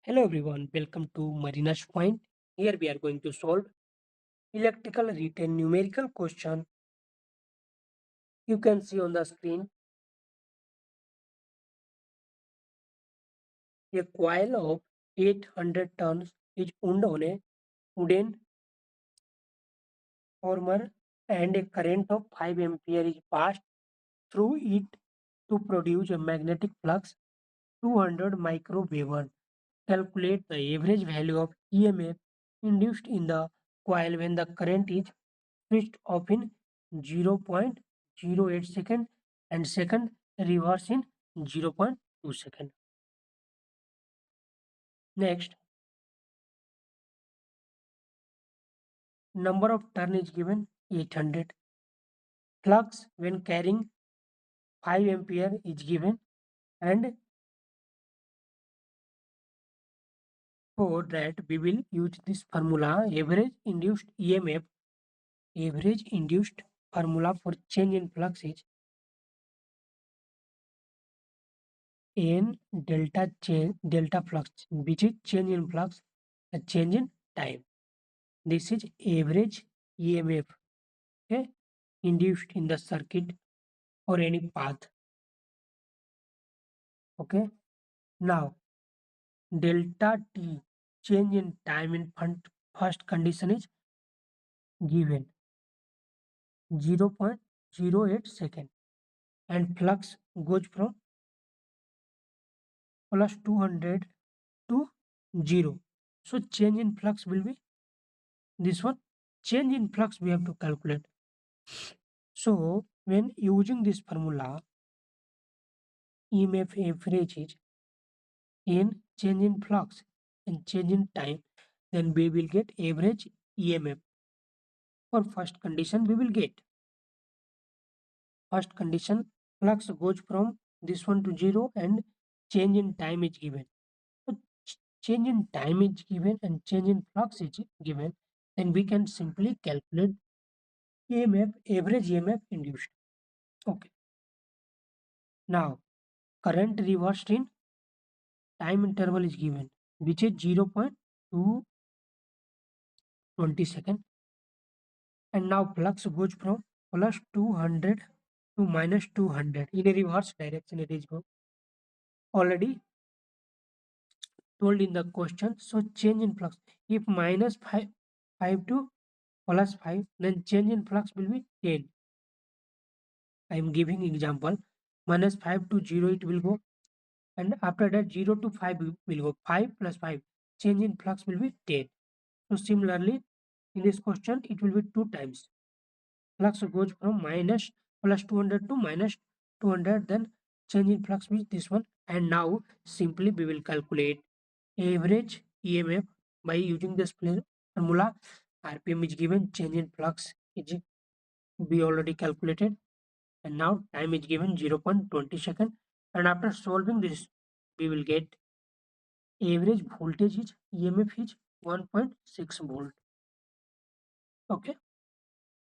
Hello everyone, welcome to Marina's Point. Here we are going to solve electrical written numerical question. You can see on the screen a coil of 800 tons is wound on a wooden former and a current of 5 ampere is passed through it to produce a magnetic flux 200 microweber. Calculate the average value of EMF induced in the coil when the current is switched off in 0.08 second and second reverse in 0.2 second. Next, number of turn is given 800. Flux when carrying 5 ampere is given, and for that we will use this formula average induced formula for change in flux is n delta flux, which is change in flux, the change in time. This is average EMF, okay, induced in the circuit or any path. Okay. Now delta T, change in time in first condition is given 0.08 second, and flux goes from plus 200 to 0. So change in flux will be this one. Change in flux we have to calculate. So when using this formula, EMF average is in change in flux and change in time, then we will get average EMF. For first condition, we will get first condition flux goes from this one to 0 and change in time is given. So change in time is given and change in flux is given, then we can simply calculate EMF, average EMF induced. Okay. Now current reversed in time interval is given, which is 0.220 second, and now flux goes from plus 200 to minus 200 in a reverse direction. It is already told in the question. So change in flux, if minus 5 to plus 5, then change in flux will be 10. I am giving example. Minus 5 to 0 it will go, and after that 0 to 5 will go. 5 plus 5, change in flux will be 10. So similarly in this question it will be 2 times. Flux goes from minus plus 200 to minus 200, then change in flux means this one. And now simply we will calculate average EMF by using this formula. RPM is given, change in flux is we already calculated, and now time is given 0.20 second. And after solving this, we will get average voltage is EMF is 1.6 volt. Okay.